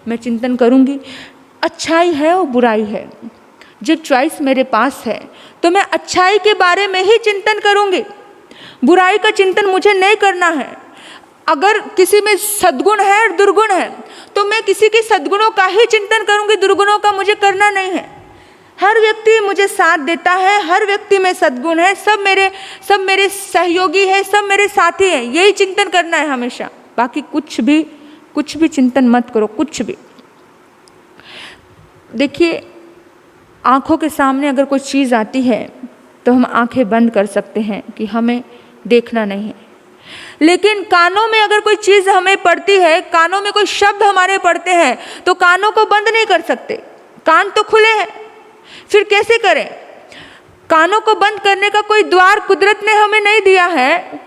मैं चिंतन करूँगी। अच्छाई है और बुराई है, जब चॉइस मेरे पास है तो मैं अच्छाई के बारे में ही चिंतन करूँगी, बुराई का चिंतन मुझे नहीं करना है। अगर किसी में सद्गुण है और दुर्गुण है, तो मैं किसी के सद्गुणों का ही चिंतन करूँगी, दुर्गुणों का मुझे करना नहीं है। हर व्यक्ति मुझे साथ देता है, हर व्यक्ति में सद्गुण है, सब मेरे सहयोगी है, सब मेरे साथी हैं, यही चिंतन करना है हमेशा। बाकी कुछ भी चिंतन मत करो, कुछ भी। देखिए, आँखों के सामने अगर कोई चीज़ आती है तो हम आंखें बंद कर सकते हैं कि हमें देखना नहीं है, लेकिन कानों में अगर कोई चीज़ हमें पड़ती है, कानों में कोई शब्द हमारे पड़ते हैं, तो कानों को बंद नहीं कर सकते, कान तो खुले हैं, फिर कैसे करें? कानों को बंद करने का कोई द्वार कुदरत ने हमें नहीं दिया है।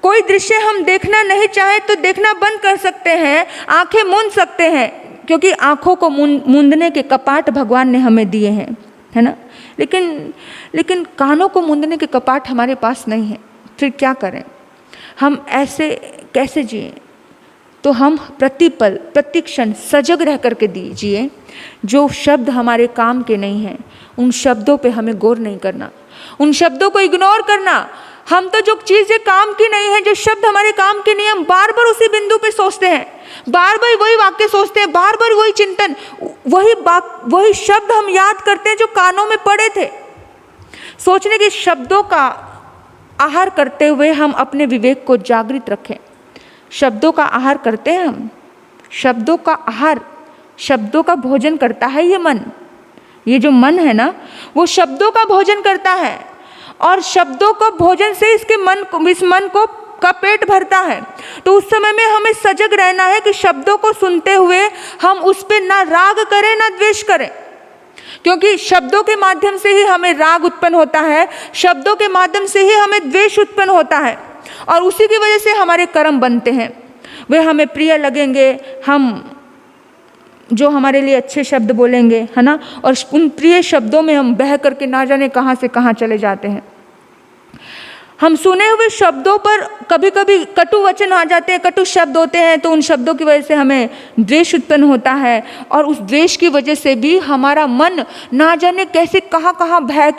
कोई दृश्य हम देखना नहीं चाहे तो देखना बंद कर सकते हैं, आंखें मूंद सकते हैं, क्योंकि आंखों को मूंदने के कपाट भगवान ने हमें दिए हैं, है ना। लेकिन कानों को मूंदने के कपाट हमारे पास नहीं है, फिर क्या करें? हम ऐसे कैसे जिए? तो हम प्रतिपल प्रतिक्षण सजग रह करके दीजिए। जो शब्द हमारे काम के नहीं हैं, उन शब्दों पे हमें गौर नहीं करना, उन शब्दों को इग्नोर करना। हम तो जो चीज़ें काम की नहीं है, जो शब्द हमारे काम के नहीं है, हम बार बार उसी बिंदु पे सोचते हैं, बार बार वही वाक्य सोचते हैं, बार बार वही चिंतन, वही शब्द हम याद करते हैं जो कानों में पड़े थे। सोचने के शब्दों का आहार करते हुए हम अपने विवेक को जागृत रखें। शब्दों का आहार करते हैं हम, शब्दों का आहार, शब्दों का भोजन करता है ये मन। ये जो मन है ना, वो शब्दों का भोजन करता है, और शब्दों को भोजन से इस मन को का पेट भरता है। तो उस समय में हमें सजग रहना है कि शब्दों को सुनते हुए हम उस पर ना राग करें ना द्वेष करें, क्योंकि शब्दों के माध्यम से ही हमें राग उत्पन्न होता है, शब्दों के माध्यम से ही हमें द्वेष उत्पन्न होता है, और उसी की वजह से हमारे कर्म बनते हैं। वे हमें प्रिय लगेंगे, हम जो हमारे लिए अच्छे शब्द बोलेंगे, है ना, और उन प्रिय शब्दों में हम बह करके ना जाने कहाँ से कहाँ चले जाते हैं। हम सुने हुए शब्दों पर कभी कभी कटु वचन आ जाते हैं, कटु शब्द होते हैं, तो उन शब्दों की वजह से हमें द्वेष उत्पन्न होता है, और उस द्वेष की वजह से भी हमारा मन ना जाने कैसे कहाँ कहाँ बह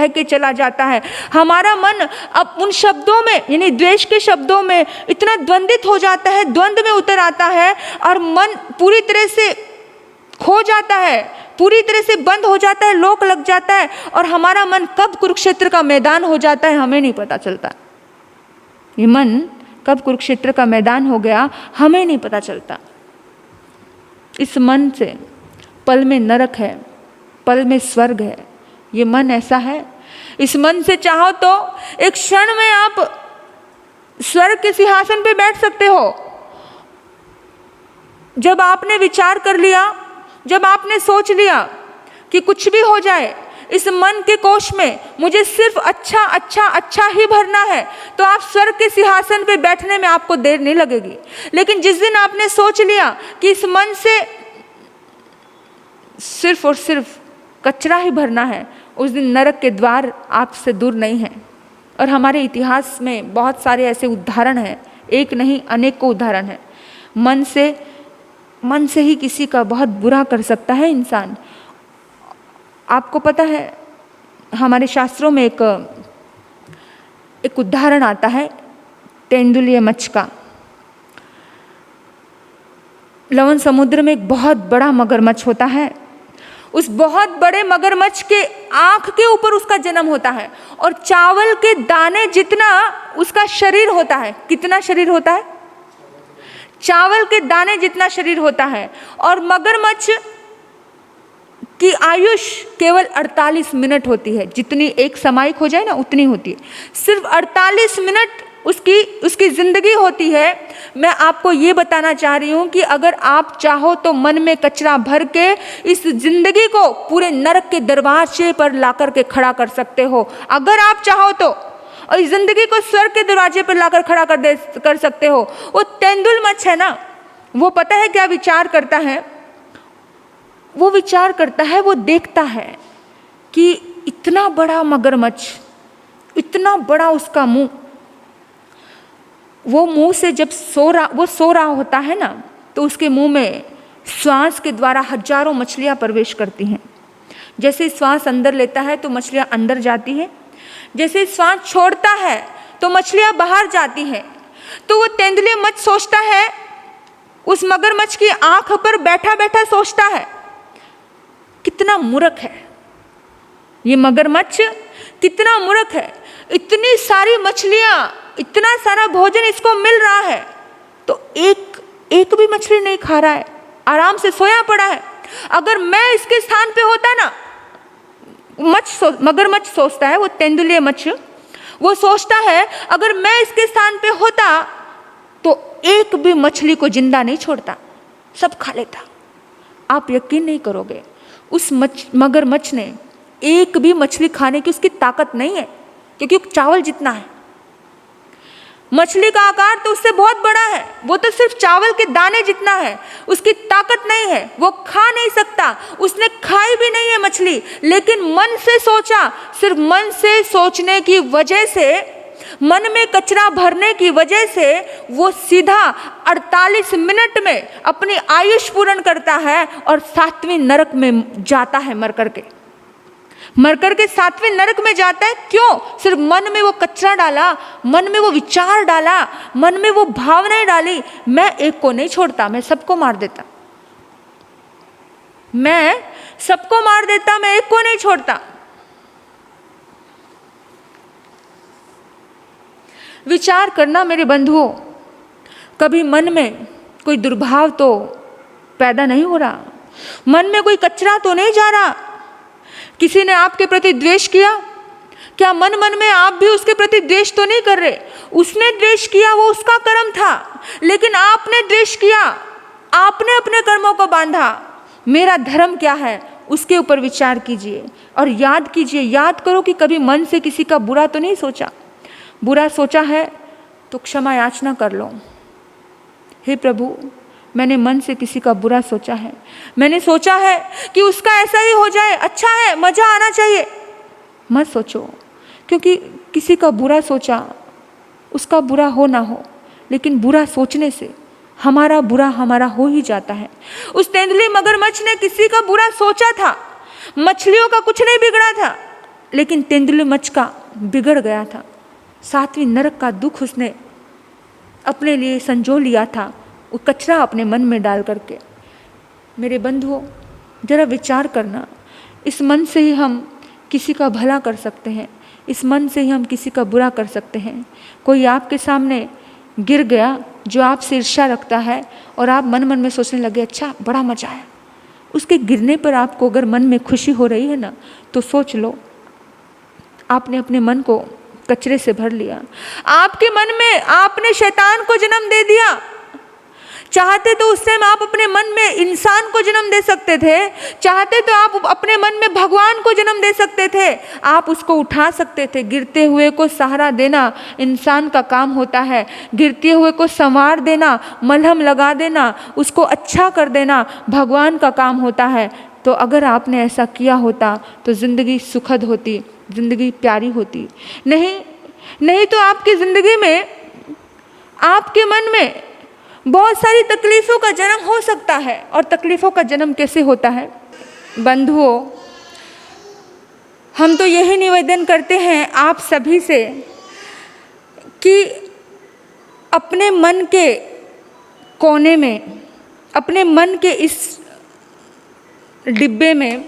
के चला जाता है। हमारा मन अब उन शब्दों में, यानी द्वेष के शब्दों में इतना द्वंद्वित हो जाता है, द्वंद्व में उतर आता है, और मन पूरी तरह से खो जाता है, पूरी तरह से बंद हो जाता है, लोक लग जाता है, और हमारा मन कब कुरुक्षेत्र का मैदान हो जाता है हमें नहीं पता चलता। ये मन कब कुरुक्षेत्र का मैदान हो गया हमें नहीं पता चलता। इस मन से पल में नरक है, पल में स्वर्ग है। ये मन ऐसा है, इस मन से चाहो तो एक क्षण में आप स्वर्ग के सिंहासन पे बैठ सकते हो। जब आपने विचार कर लिया, जब आपने सोच लिया कि कुछ भी हो जाए, इस मन के कोश में मुझे सिर्फ अच्छा अच्छा अच्छा ही भरना है, तो आप स्वर्ग के सिंहासन पे बैठने में आपको देर नहीं लगेगी। लेकिन जिस दिन आपने सोच लिया कि इस मन से सिर्फ और सिर्फ कचरा ही भरना है, उस दिन नरक के द्वार आपसे दूर नहीं है, और हमारे इतिहास में बहुत सारे ऐसे उदाहरण हैं, एक नहीं अनेकों उदाहरण हैं। मन से ही किसी का बहुत बुरा कर सकता है इंसान। आपको पता है हमारे शास्त्रों में एक उदाहरण आता है तेंदुलिया मच्छ का। लवण समुद्र में एक बहुत बड़ा मगरमच्छ होता है। उस बहुत बड़े मगरमच्छ के आँख के ऊपर उसका जन्म होता है और चावल के दाने जितना उसका शरीर होता है। कितना शरीर होता है? चावल के दाने जितना शरीर होता है। और मगरमच्छ की आयुष केवल 48 मिनट होती है। जितनी एक समाइक हो जाए ना उतनी होती है। सिर्फ 48 मिनट उसकी ज़िंदगी होती है। मैं आपको ये बताना चाह रही हूँ कि अगर आप चाहो तो मन में कचरा भर के इस ज़िंदगी को पूरे नरक के दरवाजे पर ला कर के खड़ा कर सकते हो, अगर आप चाहो तो। और इस ज़िंदगी को स्वर्ग के दरवाजे पर लाकर खड़ा कर सकते हो। वो तेंदुल मच्छ है ना, वो पता है क्या विचार करता है? वो विचार करता है, वो देखता है कि इतना बड़ा मगरमच्छ, इतना बड़ा उसका मुंह, वो मुंह से जब सो रहा होता है ना, तो उसके मुंह में श्वास के द्वारा हजारों मछलियां प्रवेश करती हैं। जैसे श्वास अंदर लेता है तो मछलियां अंदर जाती हैं, जैसे श्वास छोड़ता है तो मछलियां बाहर जाती हैं। तो वो तेंदुलिया मच्छ सोचता है, उस मगरमच्छ की आंख पर बैठा बैठा सोचता है, कितना मूर्ख है ये मगरमच्छ, कितना मूर्ख है। इतनी सारी मछलियां, इतना सारा भोजन इसको मिल रहा है तो एक भी मछली नहीं खा रहा है, आराम से सोया पड़ा है। अगर मैं इसके स्थान पे होता ना, मगरमच्छ सोचता है, वो तेंदुलिया मच्छ वो सोचता है, अगर मैं इसके स्थान पे होता तो एक भी मछली को जिंदा नहीं छोड़ता, सब खा लेता। आप यकीन नहीं करोगे, उस मगरमच्छ ने एक भी मछली खाने की उसकी ताकत नहीं है, क्योंकि चावल जितना है। मछली का आकार तो उससे बहुत बड़ा है, वो तो सिर्फ चावल के दाने जितना है, उसकी ताकत नहीं है, वो खा नहीं सकता। उसने खाई भी नहीं है मछली, लेकिन मन से सोचा। सिर्फ मन से सोचने की वजह से, मन में कचरा भरने की वजह से वो सीधा 48 मिनट में अपनी आयुष पूर्ण करता है और 7वें नरक में जाता है। मर करके 7वें नरक में जाता है। क्यों? सिर्फ मन में वो कचरा डाला, मन में वो विचार डाला, मन में वो भावनाएं डाली, मैं एक को नहीं छोड़ता, मैं सबको मार देता, मैं सबको मार देता, मैं एक को नहीं छोड़ता। विचार करना मेरे बंधुओं, कभी मन में कोई दुर्भाव तो पैदा नहीं हो रहा, मन में कोई कचरा तो नहीं जा रहा। किसी ने आपके प्रति द्वेष किया, क्या मन में आप भी उसके प्रति द्वेष तो नहीं कर रहे? उसने द्वेष किया, वो उसका कर्म था, लेकिन आपने द्वेष किया, आपने अपने कर्मों को बांधा। मेरा धर्म क्या है, उसके ऊपर विचार कीजिए और याद कीजिए, याद करो कि कभी मन से किसी का बुरा तो नहीं सोचा। बुरा सोचा है तो क्षमा याचना कर लो। हे प्रभु, मैंने मन से किसी का बुरा सोचा है, मैंने सोचा है कि उसका ऐसा ही हो जाए, अच्छा है, मज़ा आना चाहिए। मत सोचो, क्योंकि किसी का बुरा सोचा, उसका बुरा हो ना हो, लेकिन बुरा सोचने से हमारा बुरा हमारा हो ही जाता है। उस तेंदुली मगरमच्छ ने किसी का बुरा सोचा था, मछलियों का कुछ नहीं बिगड़ा था, लेकिन तेंदुली मच्छ का बिगड़ गया था। 7वें नरक का दुख उसने अपने लिए संजो लिया था, वो कचरा अपने मन में डाल करके। मेरे बंधुओं, जरा विचार करना, इस मन से ही हम किसी का भला कर सकते हैं, इस मन से ही हम किसी का बुरा कर सकते हैं। कोई आपके सामने गिर गया जो आपसे ईर्ष्या रखता है और आप मन में सोचने लगे, अच्छा बड़ा मजा आया, उसके गिरने पर आपको अगर मन में खुशी हो रही है ना, तो सोच लो आपने अपने मन को कचरे से भर लिया। आपके मन में आपने शैतान को जन्म दे दिया। चाहते तो उस टाइम आप अपने मन में इंसान को जन्म दे सकते थे, चाहते तो आप अपने मन में भगवान को जन्म दे सकते थे, आप उसको उठा सकते थे। गिरते हुए को सहारा देना इंसान का काम होता है, गिरते हुए को संवार देना, मलहम लगा देना, उसको अच्छा कर देना भगवान का काम होता है। तो अगर आपने ऐसा किया होता तो ज़िंदगी सुखद होती, ज़िंदगी प्यारी होती। नहीं, नहीं तो आपकी ज़िंदगी में, आपके मन में बहुत सारी तकलीफ़ों का जन्म हो सकता है। और तकलीफ़ों का जन्म कैसे होता है? बंधुओं, हम तो यही निवेदन करते हैं आप सभी से कि अपने मन के कोने में, अपने मन के इस डिब्बे में,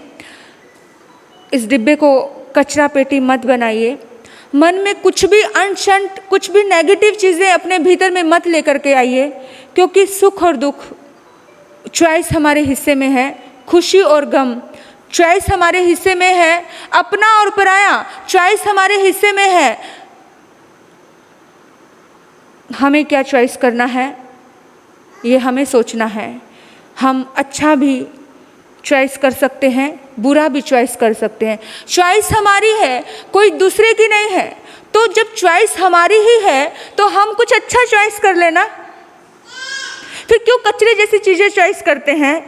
इस डिब्बे को कचरा पेटी मत बनाइए। मन में कुछ भी अनशंट, कुछ भी नेगेटिव चीज़ें अपने भीतर में मत लेकर के आइए, क्योंकि सुख और दुख चॉइस हमारे हिस्से में है, खुशी और गम चॉइस हमारे हिस्से में है, अपना और पराया चॉइस हमारे हिस्से में है। हमें क्या चॉइस करना है ये हमें सोचना है। हम अच्छा भी चॉइस कर सकते हैं, बुरा भी चॉइस कर सकते हैं। चॉइस हमारी है, कोई दूसरे की नहीं है। तो जब चॉइस हमारी ही है तो हम कुछ अच्छा चॉइस कर लेना। फिर क्यों कचरे जैसी चीज़ें चॉइस करते हैं?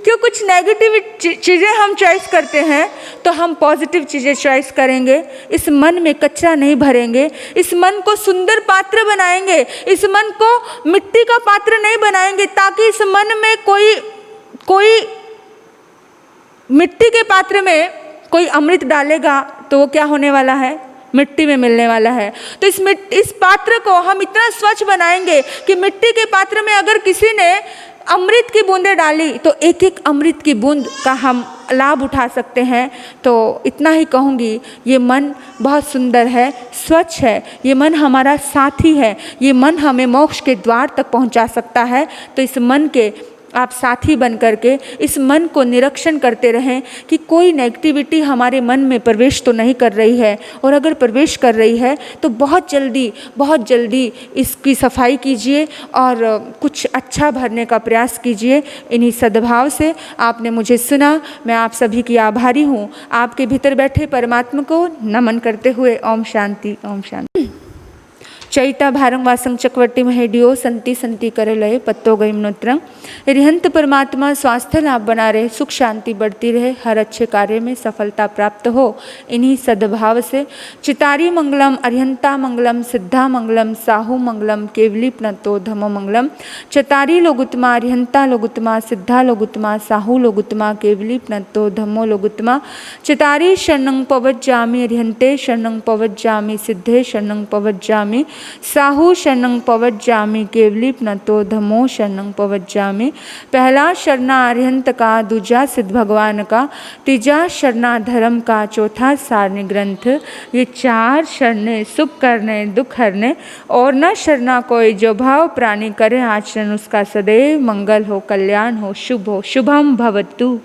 क्यों कुछ नेगेटिव चीज़ें हम चॉइस करते हैं? तो हम पॉजिटिव चीज़ें चॉइस करेंगे। इस मन में कचरा नहीं भरेंगे, इस मन को सुंदर पात्र बनाएंगे, इस मन को मिट्टी का पात्र नहीं बनाएंगे, ताकि इस मन में कोई मिट्टी के पात्र में कोई अमृत डालेगा तो वो क्या होने वाला है? मिट्टी में मिलने वाला है। तो इस पात्र को हम इतना स्वच्छ बनाएंगे कि मिट्टी के पात्र में अगर किसी ने अमृत की बूंदें डाली तो एक एक अमृत की बूंद का हम लाभ उठा सकते हैं। तो इतना ही कहूँगी, ये मन बहुत सुंदर है, स्वच्छ है, ये मन हमारा साथी है, ये मन हमें मोक्ष के द्वार तक पहुँचा सकता है। तो इस मन के आप साथी बन करके इस मन को निरीक्षण करते रहें कि कोई नेगेटिविटी हमारे मन में प्रवेश तो नहीं कर रही है, और अगर प्रवेश कर रही है तो बहुत जल्दी इसकी सफाई कीजिए और कुछ अच्छा भरने का प्रयास कीजिए। इन्हीं सद्भाव से आपने मुझे सुना, मैं आप सभी की आभारी हूँ। आपके भीतर बैठे परमात्मा को नमन करते हुए ओम शांति, ओम शांति। चैता भारं वासं चक्रवर्ती महेडियो संति संति करे लय पत्तो गई मनोत्रं। रिहंत परमात्मा स्वास्थ्य लाभ बना रहे, सुख शांति बढ़ती रहे, हर अच्छे कार्य में सफलता प्राप्त हो। इन्हीं सद्भाव से चितारी मंगलम, अरिहंता मंगलम, सिद्धा मंगलम, साहू मंगलम, केवली प्नतो धमो मंगलम। चतारी लोगुत्तमा, अरिहंता लोगुत्तमा, सिद्धा लोगुत्तमा, साहू लोगुत्तमा, केवली प्नतो धमो लोगुत्तमा। चतारी शरणं पवज्जामि, अरिहंते शरणं पवज्जामि, सिद्धे शरणं पवज्जामि, साहू शरणं पवज्जामि, केवली प्नतो धमो शरणं पवज्जामि। पहला शरणा अरिहंत का, दूजा सिद्ध भगवान का, तीजा शरणा धर्म का, चौथा सारणी ग्रंथ। ये चार शरणे सुख करने दुख हरने, और न शरणा कोई जो भाव प्राणी करे आचरण उसका सदैव मंगल हो, कल्याण हो, शुभ हो। शुभम भवतु।